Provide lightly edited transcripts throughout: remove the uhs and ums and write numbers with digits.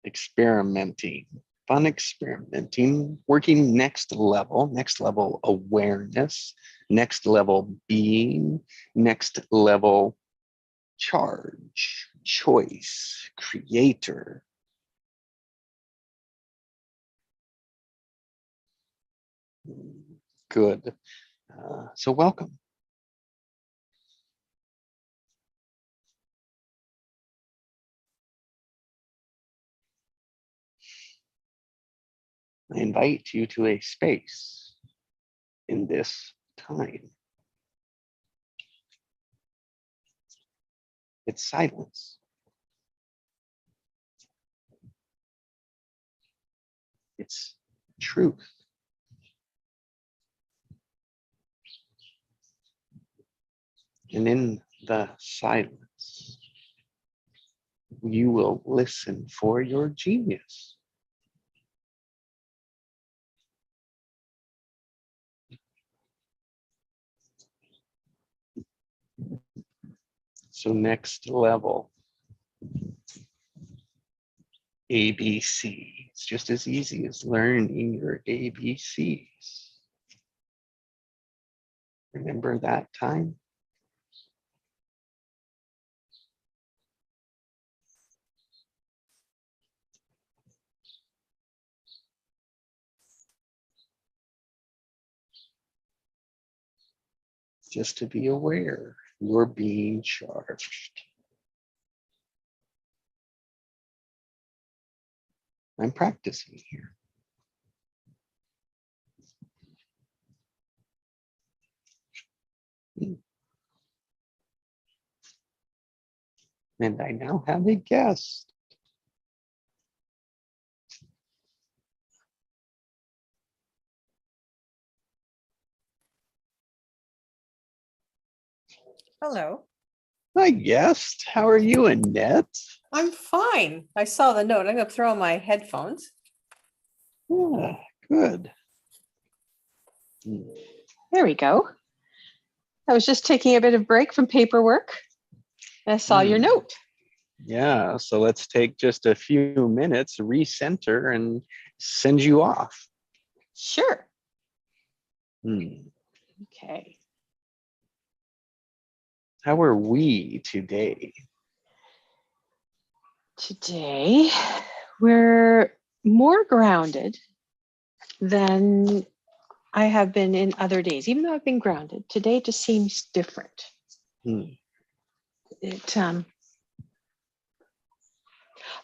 experimenting, fun experimenting, working next level awareness, next level being, next level charge, choice, creator. Good. So welcome. I invite you to a space in this time. It's silence. It's truth. And in the silence, you will listen for your genius. So next level, ABC. It's just as easy as learning your ABCs. Remember that time? Just to be aware, you're being charged. I'm practicing here. And I now have a guest. Hello. Hi, guest. How are you, Annette? I'm fine. I saw the note. I'm going to throw on my headphones. Yeah, good. There we go. I was just taking a bit of break from paperwork. I saw your note. Yeah, so let's take just a few minutes, recenter, and send you off. Sure. Okay. How are we today? Today, we're more grounded than I have been in other days. Even though I've been grounded, today just seems different.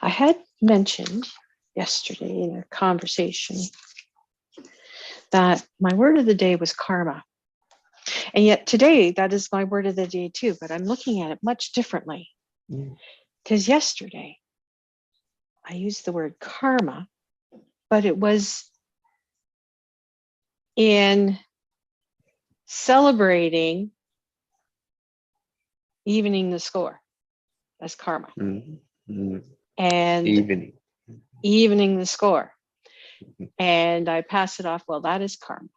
I had mentioned yesterday in a conversation that my word of the day was karma. And yet today, that is my word of the day too, but I'm looking at it much differently. Because yesterday, I used the word karma, but it was in celebrating evening the score. That's karma. And evening the score. And I pass it off, well, that is karma.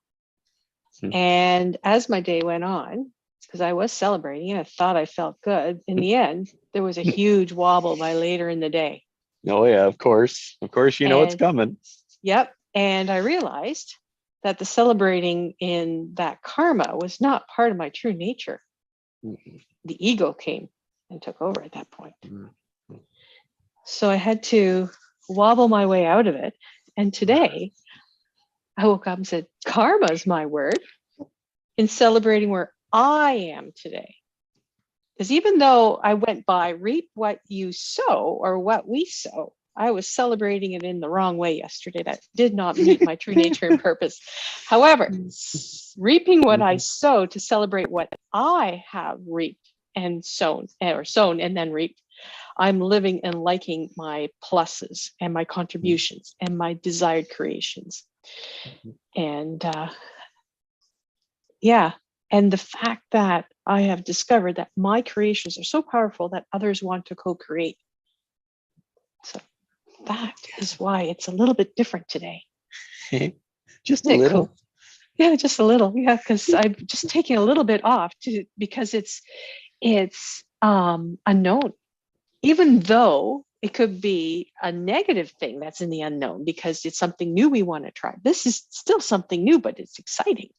And as my day went on, because I was celebrating and I thought I felt good, in the end, there was a huge wobble by later in the day. Oh yeah, of course. Of course, you know it's coming. Yep. And I realized that the celebrating in that karma was not part of my true nature. The ego came and took over at that point. So I had to wobble my way out of it. And today I woke up and said, karma is my word in celebrating where I am today. Because even though I went by reap what you sow or what we sow, I was celebrating it in the wrong way yesterday. That did not meet my true nature and purpose. However, reaping what I sow to celebrate what I have reaped and sown, or sown and then reaped, I'm living and liking my pluses and my contributions and my desired creations. And yeah, and the fact that I have discovered that my creations are so powerful that others want to co-create. So that is why it's a little bit different today. Just a little. Cool? Yeah, just a little. Yeah, because I'm just taking a little bit off because it's unknown. Even though It could be a negative thing that's in the unknown because it's something new we want to try. This is still something new, but it's exciting.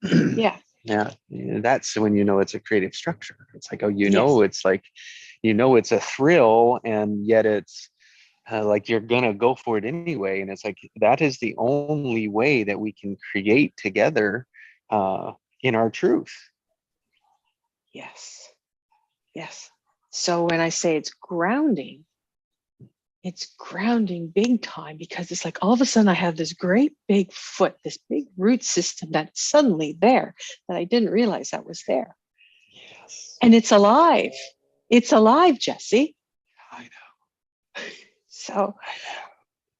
Yeah. Yeah, that's when you know it's a creative structure. It's like, oh, Yes. it's like, it's a thrill, and yet it's like you're gonna go for it anyway. And it's like that is the only way that we can create together in our truth. Yes. Yes. So when I say it's grounding big time because it's like all of a sudden I have this great big foot, this big root system that's suddenly there that I didn't realize that was there. Yes, And it's alive. It's alive, Jesse. I know. So,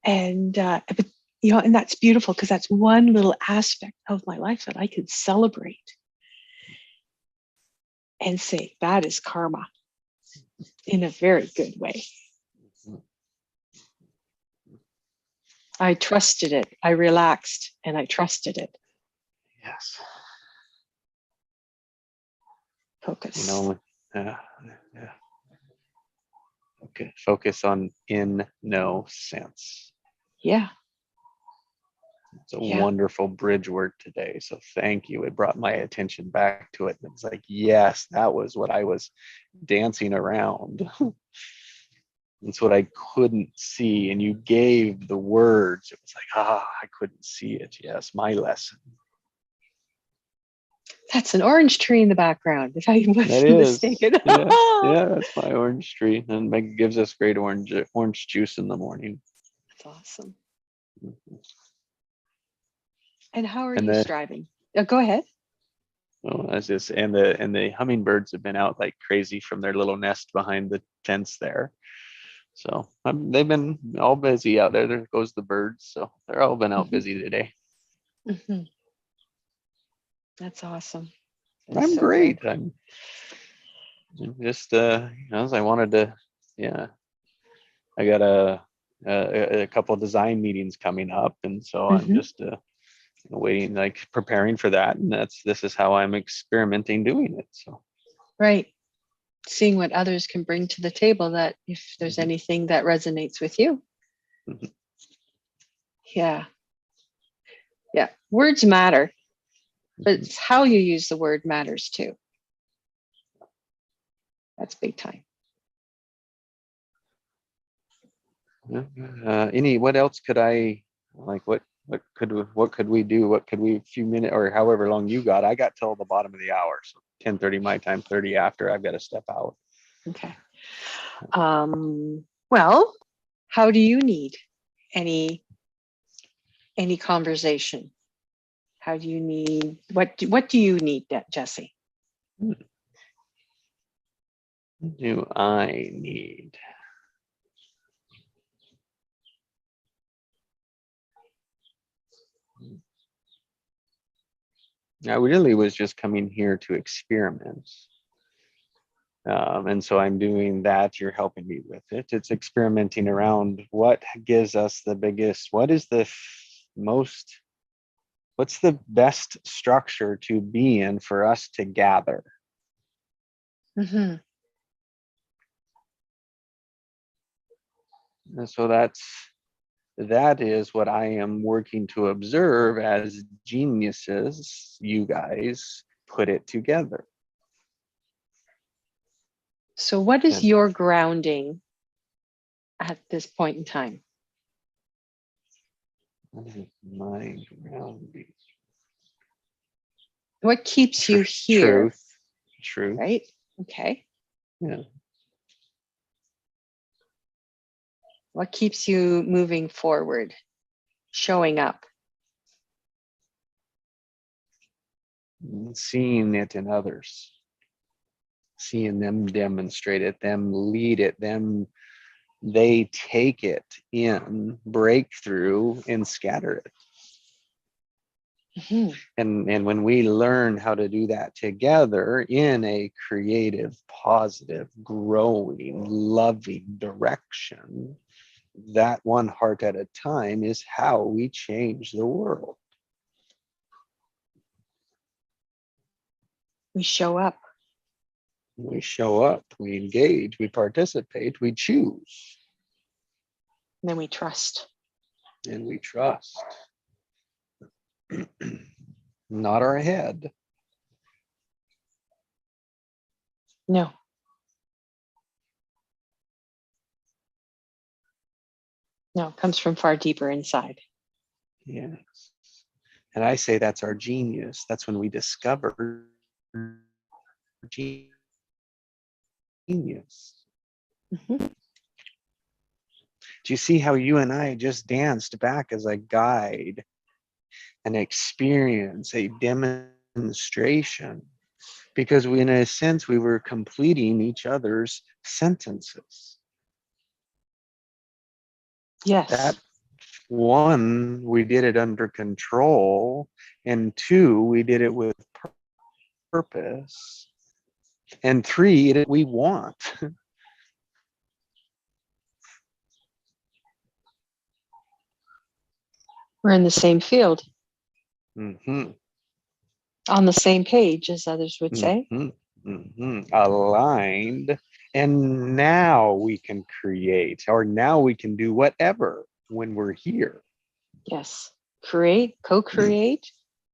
and, but, and that's beautiful because that's one little aspect of my life that I could celebrate and say, that is karma in a very good way. I trusted it. I relaxed and I trusted it. Yes. Focus. Yeah. Okay. Focus on in no sense. Yeah. It's a wonderful bridge word today. So thank you. It brought my attention back to it. It's like, yes, that was what I was dancing around. It's what I couldn't see. And you gave the words. It was like, I couldn't see it. Yes, my lesson. That's an orange tree in the background, if I That wasn't is. mistaken. Yeah, that's my orange tree. And Meg gives us great orange juice in the morning. That's awesome. And how are And you striving? Go ahead. Oh, that's just and the hummingbirds have been out like crazy from their little nest behind the fence there. So they've been all busy out there. There goes the birds. So they're all been out busy today. Mm-hmm. That's awesome. I'm so great. I'm just I wanted to, I got a couple of design meetings coming up, and so I'm just waiting, like preparing for that, and this is how I'm experimenting doing it. So right, seeing what others can bring to the table, that if there's anything that resonates with you. Yeah, words matter, but it's how you use the word matters too. That's big time. What else could I like? What could we do? What could we, a few minutes or however long you got? I got till the bottom of the hour, so 10:30 my time, 30 after. I've got to step out. Okay. Well, how do you need any conversation? How do you need, what do you need, Jesse? What do I need? I really was just coming here to experiment. And so I'm doing that. You're helping me with it. It's experimenting around what gives us the biggest, what's the best structure to be in for us to gather. Mm-hmm. And so that is what I am working to observe as geniuses. You guys put it together. So what is your grounding at this point in time? What is my grounding? What keeps you here? Truth. Right? Okay. Yeah. What keeps you moving forward, showing up? Seeing it in others. Seeing them demonstrate it, them lead it, they take it in, break through, and scatter it. Mm-hmm. And when we learn how to do that together in a creative, positive, growing, loving direction, that one heart at a time is how we change the world. We show up. We show up, we engage, we participate, we choose, And then we trust. and we trust. Not our head. No. No, it comes from far deeper inside. Yes. And I say that's our genius. That's when we discover genius. Mhm. Do you see how you and I just danced back as a guide, an experience, a demonstration? Because we, in a sense, we were completing each other's sentences. Yes. That one, we did it under control, and two, we did it with purpose, and three, it we want. We're in the same field, Mm-hmm. on the same page, as others would say. Mm-hmm. Mm-hmm. Aligned, and now we can create, or now we can do whatever when we're here. Yes. Create, co-create,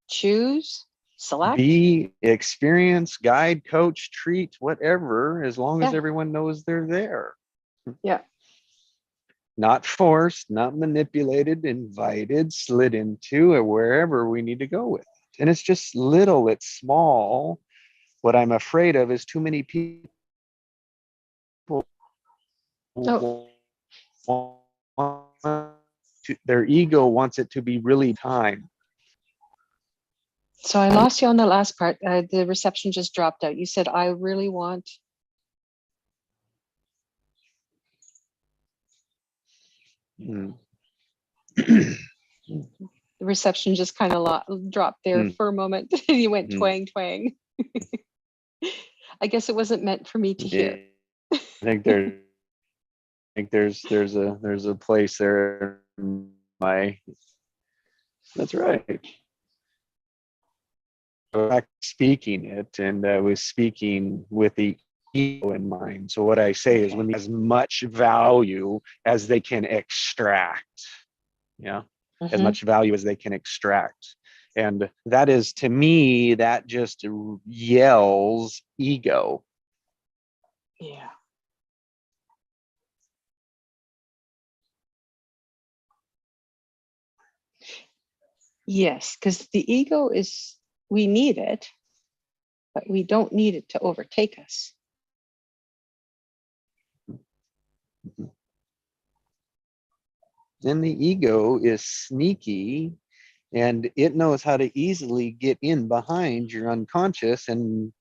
choose, select. Be, experience, guide, coach, treat, whatever, as long as Yeah. everyone knows they're there. Yeah. Not forced, not manipulated, invited, slid into, or wherever we need to go with it. And it's just little, it's small. What I'm afraid of is too many people Oh, their ego wants it to be really time. so I lost you on the last part. The reception just dropped out. You said, I really want. Mm. The reception just kind of dropped there Mm. for a moment. You went Mm. twang, twang. I guess it wasn't meant for me to hear. I think there's a place there in my, that's right. Back speaking it, and I was speaking with the ego in mind. So what I say is, when as much value as they can extract, yeah, as Mhm. much value as they can extract. And that is, to me, that just yells ego. Yeah. Yes, because the ego is, we need it, but we don't need it to overtake us. And the ego is sneaky, and it knows how to easily get in behind your unconscious, and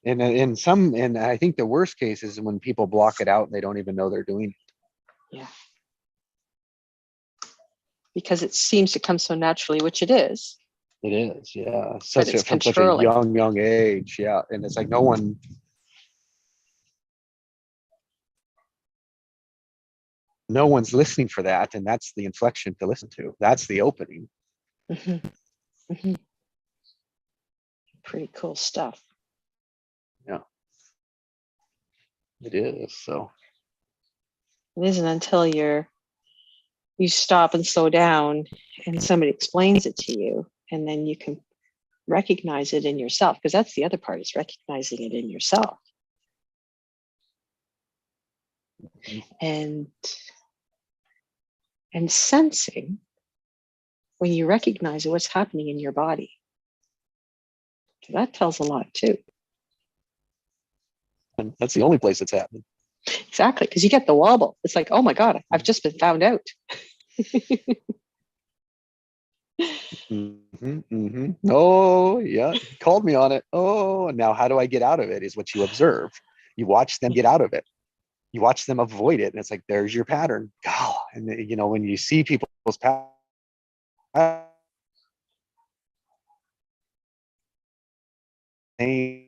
in some, and I think the worst case is when people block it out and they don't even know they're doing it. Yeah. Because it seems to come so naturally, which it is. It is, yeah. But Such it's a, from such a controlling. young age, yeah. And it's like no one's listening for that, and that's the inflection to listen to. That's the opening. Mhm. Mhm. Pretty cool stuff. Yeah, it is. So It isn't until you stop and slow down and somebody explains it to you, and then you can recognize it in yourself, because that's the other part, is recognizing it in yourself. And sensing, when you recognize what's happening in your body. So that tells a lot too. and that's the only place it's happening. Exactly, because you get the wobble. It's like, oh my God, I've just been found out. Mm-hmm, mm-hmm. Oh, yeah. Called me on it. Oh, now how do I get out of it? Is what you observe. You watch them get out of it. You watch them avoid it, and it's like, there's your pattern. God, and when you see people's pattern, you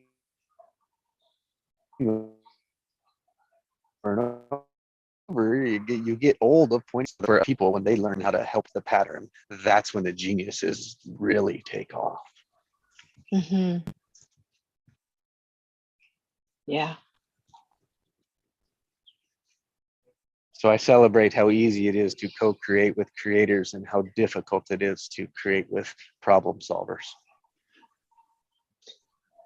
get old of points where people, when they learn how to help the pattern, that's when the geniuses really take off. Mm-hmm. Yeah. So I celebrate how easy it is to co-create with creators and how difficult it is to create with problem solvers.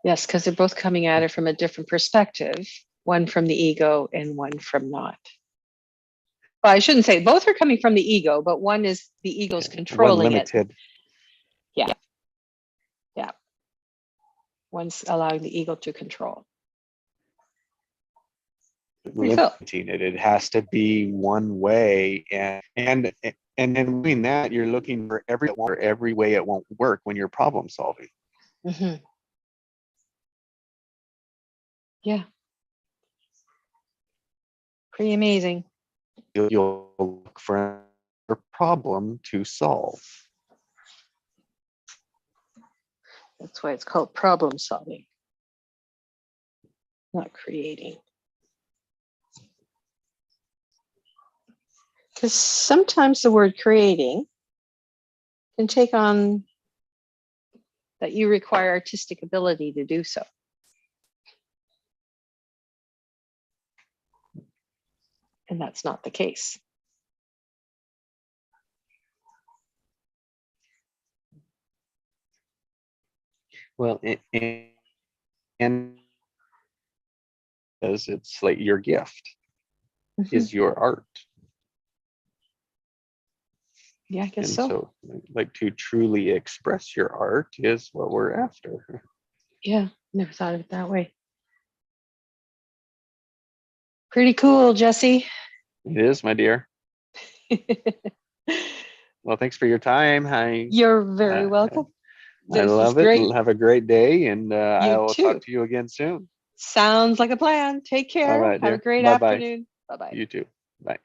Yes, because they're both coming at it from a different perspective, one from the ego and one from not. Well, I shouldn't say both are coming from the ego, but one is the ego's One controlling it. limited. Yeah. Yeah. One's allowing the ego to control. Pretty cool. Limiting it. It has to be one way, and then doing that, you're looking for every way it won't work when you're problem solving. Mm-hmm. Yeah. Pretty amazing. You'll look for a problem to solve. That's why it's called problem solving, not creating. Because sometimes the word creating can take on that you require artistic ability to do so. And that's not the case. Well, and as it's like your gift is your art. Yeah, I guess And so. so like to truly express your art is what we're after. Yeah, never thought of it that way. Pretty cool, Jesse. It is, my dear. Well, thanks for your time. You're very welcome. I This was love it. great. Have a great day, and I You will too. talk to you again soon. Sounds like a plan. Take care. All right, Have a dear. great Bye-bye. afternoon. Bye-bye. You too. Bye.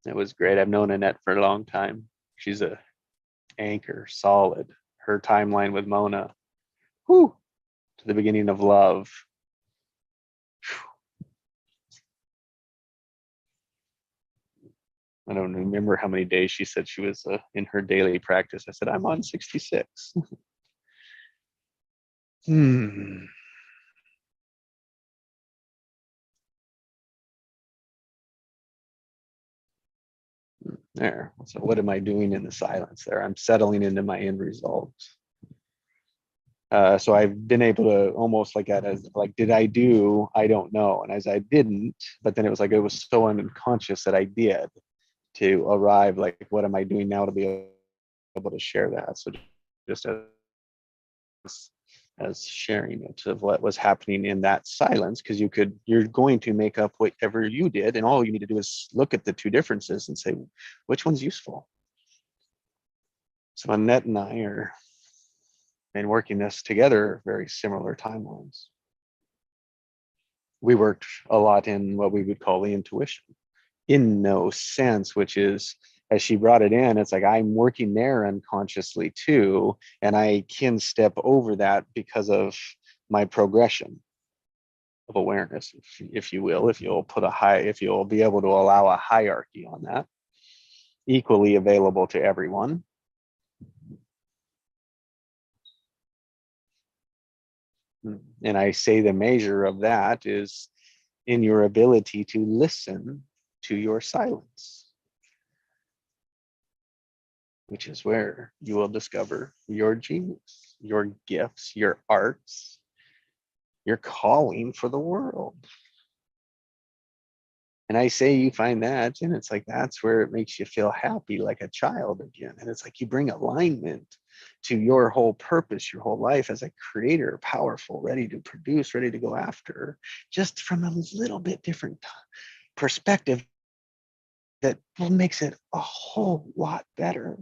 It was great. I've known Annette for a long time. She's a anchor, solid. Her timeline with Mona, whew, to the beginning of love. I don't remember how many days she said she was in her daily practice. I said, I'm on 66. There. So what am I doing in the silence there? I'm settling into my end result. So I've been able to almost like that as like, did I do? I don't know. And as I didn't, but then it was like, it was so unconscious that I did to arrive, like, what am I doing now to be able to share that? So just as sharing it of what was happening in that silence, because you're going to make up whatever you did, and all you need to do is look at the two differences and say, which one's useful? So Annette and I are been working this together, very similar timelines. We worked a lot in what we would call the intuition, in no sense, which is, as she brought it in, it's like I'm working there unconsciously too, and I can step over that because of my progression of awareness, if you will, if you'll be able to allow a hierarchy on that, equally available to everyone. And I say the measure of that is in your ability to listen to your silence, which is where you will discover your genius, your gifts, your arts, your calling for the world. And I say you find that, and it's like that's where it makes you feel happy like a child again. And it's like you bring alignment to your whole purpose, your whole life as a creator, powerful, ready to produce, ready to go after, just from a little bit different perspective that makes it a whole lot better.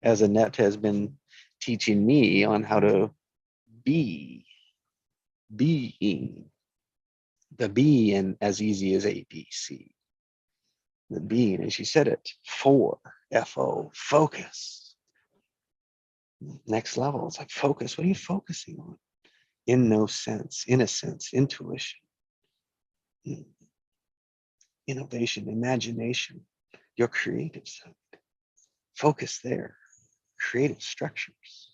As Annette has been teaching me on how to be, being, the be in as easy as ABC. The being, and she said it, FO, focus. Next level, it's like focus. What are you focusing on? In no sense, innocence, intuition, innovation, imagination, your creative side. Focus there. creative structures.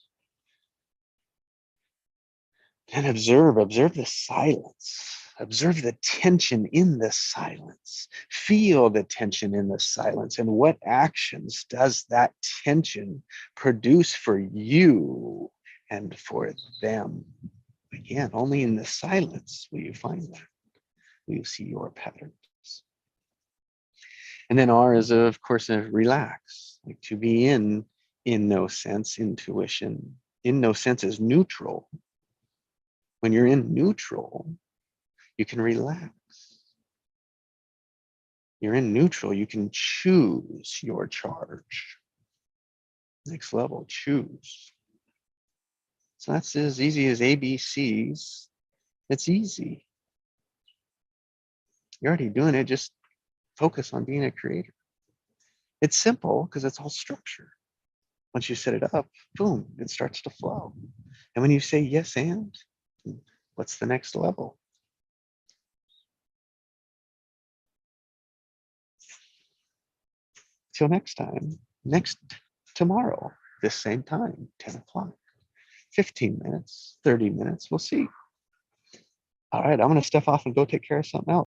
And observe the silence. Observe the tension in the silence. Feel the tension in the silence. And what actions does that tension produce for you and for them? Again, only in the silence will you find that. Will you see your patterns? And then R is, of course, a relax, like to be in no sense, intuition. In no sense is neutral. When you're in neutral, you can relax. You're in neutral, you can choose your charge. Next level, choose. So that's as easy as ABCs. It's easy. You're already doing it, just focus on being a creator. It's simple because it's all structure. Once you set it up, boom, it starts to flow. And when you say yes and, what's the next level? Till next time, tomorrow, this same time, 10 o'clock, 15 minutes, 30 minutes, we'll see. All right, I'm going to step off and go take care of something else.